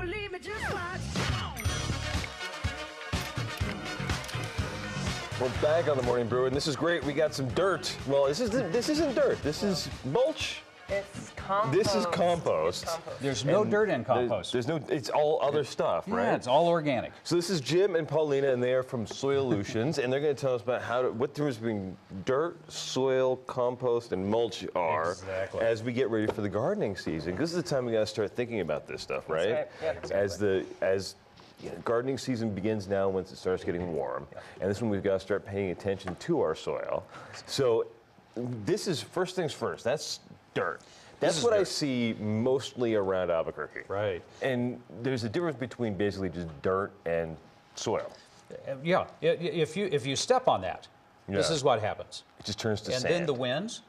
believe me, just watch. We're back on the Morning Brew, and this is great. We got some dirt. Well, this isn't dirt. This is mulch. It's compost. This is compost. It's compost. There's no dirt in compost. There's no. It's all other stuff, right? Yeah, it's all organic. So this is Jim and Paulina, and they are from Soilutions, and they're going to tell us about what the difference between dirt, soil, compost, and mulch are Exactly. as we get ready for the gardening season. Because this is the time we got to start thinking about this stuff, right? right. Yep. As gardening season begins now, once it starts getting warm, and this is when we've got to start paying attention to our soil. So this is first things first. That's dirt. That's what I see mostly around Albuquerque. Right. And there's a difference between basically just dirt and soil. Yeah, if you step on that, this Yeah. is what happens. It just turns to And sand. then the winds,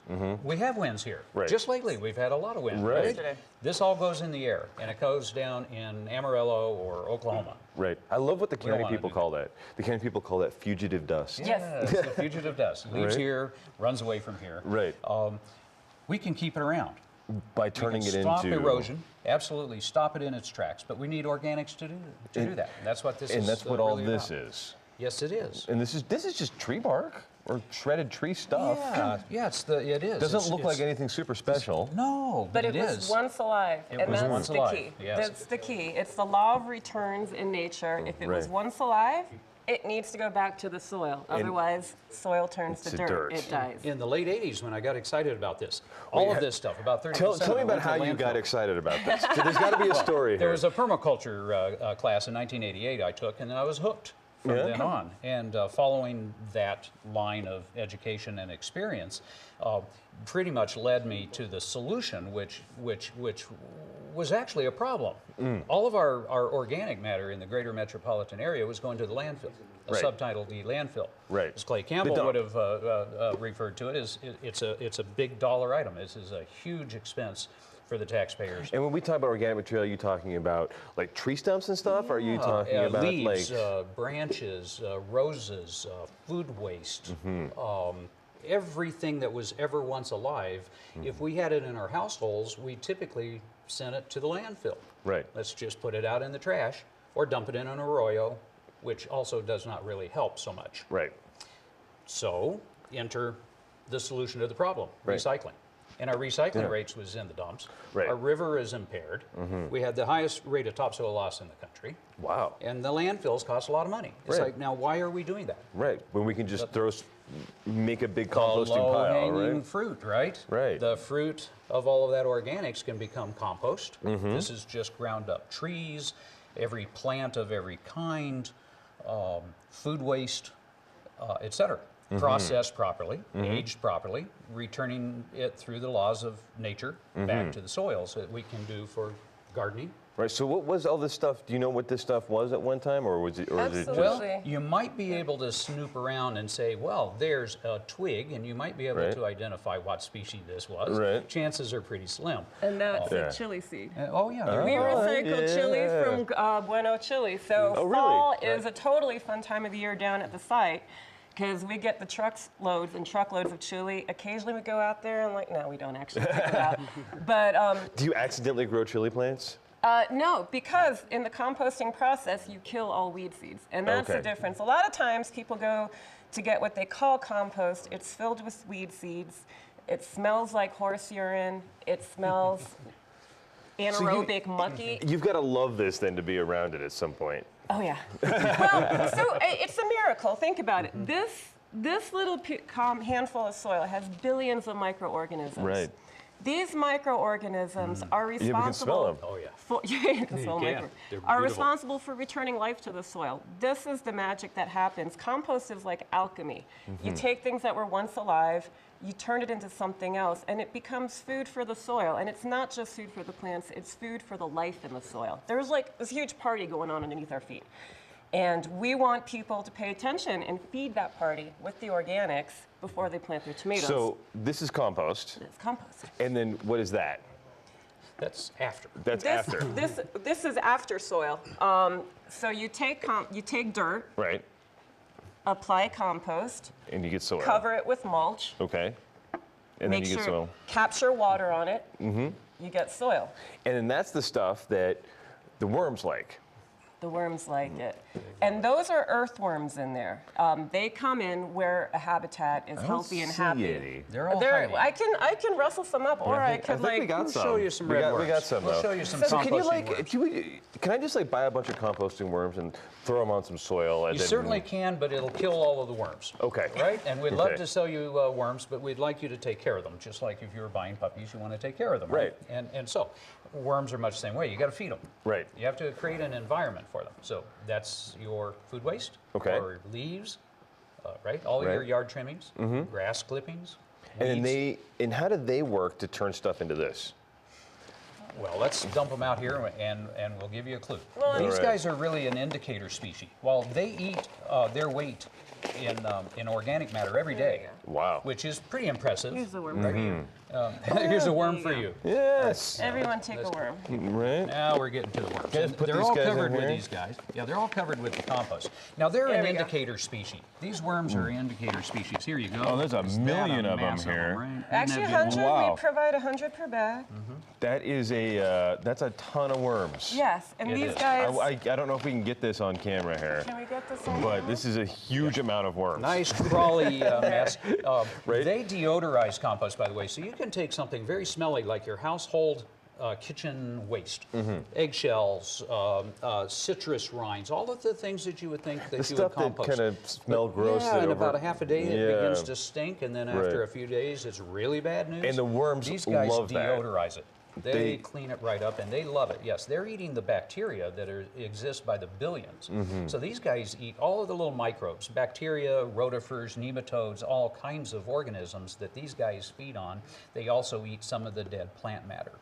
we have winds here. Right. Just lately, we've had a lot of wind. Right. Yesterday. This all goes in the air, and it goes down in Amarillo or Oklahoma. Right. I love what the don't county wanna people do call that. The county people call that fugitive dust. Yes. It's the fugitive dust. Leaves Right. here, runs away from here. Right. We can keep it around. By turning We it can stop into erosion, absolutely stop it in its tracks, but we need organics to do that. And that's what this is. And that's what all really this about. is. Yes, it is. And this is just tree bark or shredded tree stuff. Yeah, it is. Doesn't look like anything super special. No, But it it was is. once alive, It and was that's once the alive, key. yes. That's the key. It's the law of returns in nature. If it was Right. once alive, it needs to go back to the soil. Otherwise, soil turns to dirt. It dies. In the late 80s, when I got excited about this, all of this stuff, about 30%. Tell me of it about went to how you landfill. got excited about this. So there's got to be a story There here. was a permaculture class in 1988 I took, and then I was hooked from Yeah? then on. And following that line of education and experience, pretty much led me to the solution, which was actually a problem. All of our organic matter in the greater metropolitan area was going to the landfill, Right. subtitled the landfill. Right. As Clay The Campbell dump. would have referred to it, it's a big dollar item. This is a huge expense for the taxpayers. And when we talk about organic material, are you talking about like tree stumps and stuff? Or are you talking about leaves, like branches, roses, food waste, Mm-hmm. everything that was ever once alive. If we had it in our households, we typically sent it to the landfill. Right. Let's just put it out in the trash or dump it in an arroyo, which also does not really help so much. Right. So enter the solution to the problem, Right. recycling. And our recycling Yeah. rates was in the dumps. Right. Our river is impaired. We had the highest rate of topsoil loss in the country. Wow. And the landfills cost a lot of money. It's Right. like, now why are we doing that? Right. When we can just make a big composting pile, Low-hanging right? fruit, right? Right. The fruit of all of that organics can become compost. This is just ground up trees, every plant of every kind, food waste, etc. Processed properly, aged properly, returning it through the laws of nature back to the soil so that we can do for gardening. Right. So what was all this stuff? Do you know what this stuff was at one time, or was it? Or is it just? Absolutely. Well, you might be able to snoop around and say, well, there's a twig, and you might be able Right. to identify what species this was. Right. Chances are pretty slim. And that's Yeah. a chili seed. Oh, yeah. there We you go. recycle chili yeah. from Bueno Chili. So Oh, really? fall is a totally fun time of the year down at the site because we get the truckloads and truckloads of chili. Occasionally we go out there and like, no, we don't actually pick it out. But Do you accidentally grow chili plants? no, because in the composting process, you kill all weed seeds. And that's Okay. the difference. A lot of times people go to get what they call compost. It's filled with weed seeds. It smells like horse urine. It smells anaerobic, mucky. You've got to love this then to be around it at some point. Oh yeah. Well, so it's a miracle. Think about it. This little handful of soil has billions of microorganisms. Right. These microorganisms are Yeah, we can smell responsible. them. Oh, yeah. For, yeah, you can smell can. micro- They're are beautiful. responsible for returning life to the soil. This is the magic that happens. Compost is like alchemy. You take things that were once alive, you turn it into something else, and it becomes food for the soil. And it's not just food for the plants, it's food for the life in the soil. There's like this huge party going on underneath our feet. And we want people to pay attention and feed that party with the organics before they plant their tomatoes. So this is compost, it's compost. and then what is that? That's after. That's after, This is after soil. So you take dirt, right? apply compost, And you get soil. cover it with mulch, Okay. And make then you sure get soil. capture water on it. You get soil. And then that's the stuff that the worms like. The worms like it. And those are earthworms in there. They come in where a habitat is healthy and happy. They're all hiding. I can rustle some up, or I could think we like. got We'll some. show you some we red got, worms. We got some. We'll though. show you some So composting can you like? worms. Can I just like buy a bunch of composting worms and throw them on some soil? And You then, certainly can, but it'll kill all of the worms. Okay. Right? And we'd love Okay. to sell you worms, but we'd like you to take care of them. Just like if you were buying puppies, you want to take care of them. Right. And so worms are much the same way. You got to feed them. Right. You have to create an environment for them. So that's your food waste. Okay. Or leaves. Right? All Right. your yard trimmings, grass clippings. And then weeds. and how do they work to turn stuff into this? Well, let's dump them out here and we'll give you a clue. Well, These Alright. guys are really an indicator species. While they eat their weight in organic matter every day, Wow. which is pretty impressive. Here's the worm for you. Here's a worm There for you you. Yes. Everyone take a worm. Right. Now we're getting to the worms. Okay, let's put They're these all guys in covered with here. these guys. Yeah, they're all covered with the compost. Now they're There an we go. indicator species. These worms are indicator species. Here you go. Oh, there's a Is that million of them mass here. right? Isn't Actually, that 100. beautiful? Wow. We provide 100 per bag. That is that's a ton of worms. Yes, and It these is. guys. I don't know if we can get this on camera here, Can we get this on? but this is a huge amount of worms. Nice crawly mess. Right. They deodorize compost, by the way, so you can take something very smelly like your household kitchen waste, eggshells, citrus rinds, all of the things that you would think that The you stuff would that compost. kind of smell gross. Yeah, that in over- about a half a day it Yeah. begins to stink, and then after Right. a few days it's really bad news. And the worms These guys love that. deodorize it. They clean it right up, and they love it. Yes, they're eating the bacteria that exist by the billions. So these guys eat all of the little microbes, bacteria, rotifers, nematodes, all kinds of organisms that these guys feed on. They also eat some of the dead plant matter.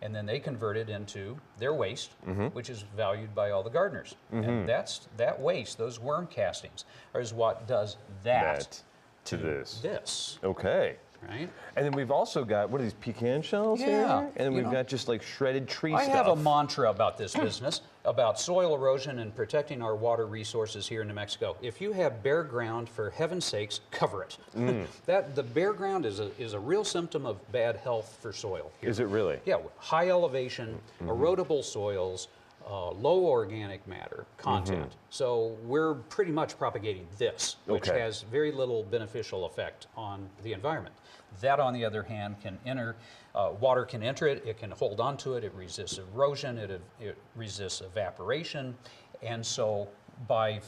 And then they convert it into their waste, which is valued by all the gardeners. And that waste, those worm castings, is what does that to this. this, Okay. right? And then we've also got, what are these, pecan shells here? Yeah, And then you we've know, got just like shredded tree I stuff. have a mantra about this business, about soil erosion and protecting our water resources here in New Mexico. If you have bare ground, for heaven's sakes, cover it. The bare ground is a real symptom of bad health for soil here. Is it really? Yeah, high elevation, erodible soils, low organic matter content. So we're pretty much propagating this, which Okay. has very little beneficial effect on the environment. That, on the other hand, can enter, water can enter it, it can hold onto it, it resists erosion, it resists evaporation. And so by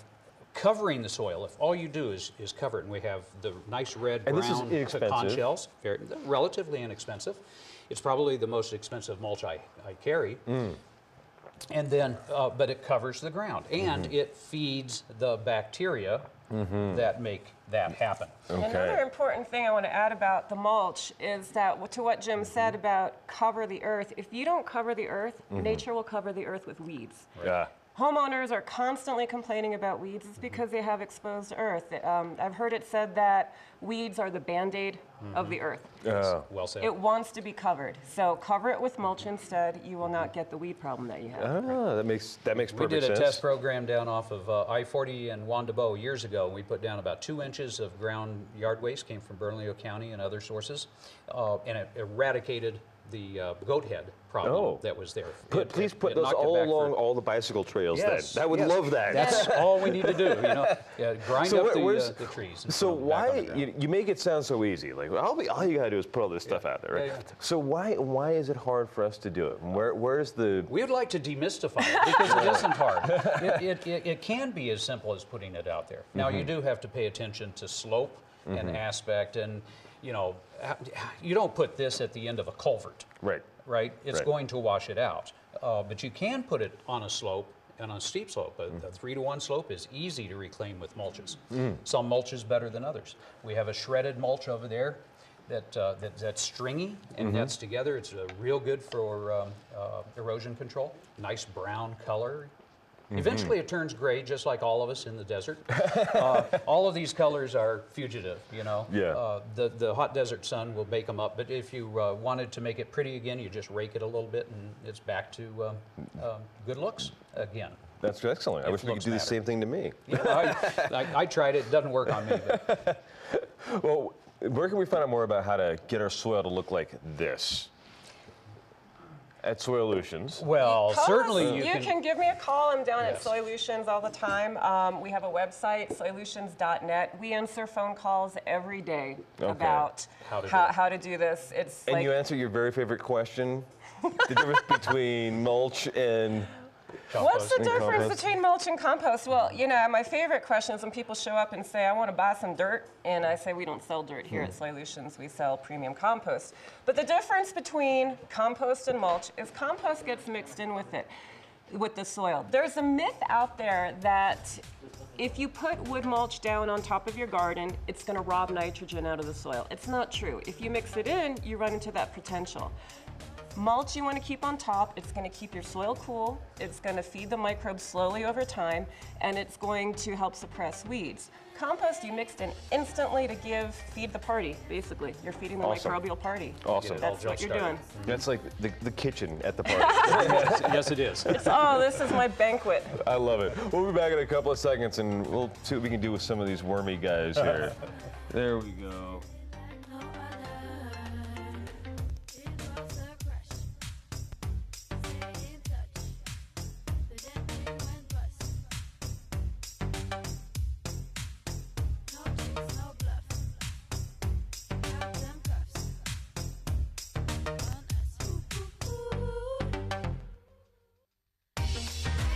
covering the soil, if all you do is cover it, and we have the nice red, And this is brown pecan inexpensive. shells, relatively inexpensive. It's probably the most expensive mulch I carry. And then, but it covers the ground, and it feeds the bacteria that make that happen. Another important thing I want to add about the mulch is that to what Jim said about cover the earth, if you don't cover the earth, nature will cover the earth with weeds. Yeah. Homeowners are constantly complaining about weeds. It's because they have exposed earth. I've heard it said that weeds are the Band-Aid of the earth. Well said. It wants to be covered. So cover it with mulch instead. You will not get the weed problem that you have. Ah, that makes We perfect did a sense. test program down off of I-40 and Wandabo years ago. We put down about 2 inches of ground yard waste, came from Bernalillo County and other sources, and it eradicated the goat head problem that was there. Please put it those knocked it all back along for- all the bicycle trails Yes, then. I would yes. love that. That's all we need to do, you know. Yeah, grind So up where's- the trees. and So put 'em back on the why ground. you make it sound so easy? Like all you gotta do is put all this stuff out there, right? Yeah, yeah. So why is it hard for us to do it? Where's the We would like to demystify it because it isn't hard. It can be as simple as putting it out there. Now, you do have to pay attention to slope and aspect, and you know, you don't put this at the end of a culvert, right? right? It's Right. going to wash it out. But you can put it on a slope, and on a steep slope. A 3-to-1 slope is easy to reclaim with mulches. Some mulch is better than others. We have a shredded mulch over there that's stringy and nets together. It's real good for erosion control. Nice brown color. Eventually it turns gray, just like all of us in the desert. All of these colors are fugitive, you know. Yeah. The hot desert sun will bake them up, but if you wanted to make it pretty again, you just rake it a little bit and it's back to good looks again. That's excellent. I If wish we could looks do the matter. same thing to me. Yeah, I tried it, doesn't work on me. But Well, where can we find out more about how to get our soil to look like this? at Soilutions. Well, Call certainly us. you You can give me a call. I'm down Yes. at Soilutions all the time. We have a website, soilutions.net. We answer phone calls every day about how to do this. It's And like, you answer your very favorite question, the difference between mulch and what's the and difference compost? between mulch and compost? Well, you know, my favorite question is when people show up and say, I want to buy some dirt. And I say, we don't sell dirt here at Soilutions. We sell premium compost. But the difference between compost and mulch is compost gets mixed in with it, with the soil. There's a myth out there that if you put wood mulch down on top of your garden, it's going to rob nitrogen out of the soil. It's not true. If you mix it in, you run into that potential. Mulch you want to keep on top. It's going to keep your soil cool. It's going to feed the microbes slowly over time, and it's going to help suppress weeds. Compost you mixed in instantly to feed the party, basically. You're feeding the Awesome. microbial party. Awesome. That's what you're doing. That's like the kitchen at the party. yes, it is. Oh, this is my banquet. I love it. We'll be back in a couple of seconds and we'll see what we can do with some of these wormy guys here. There we go.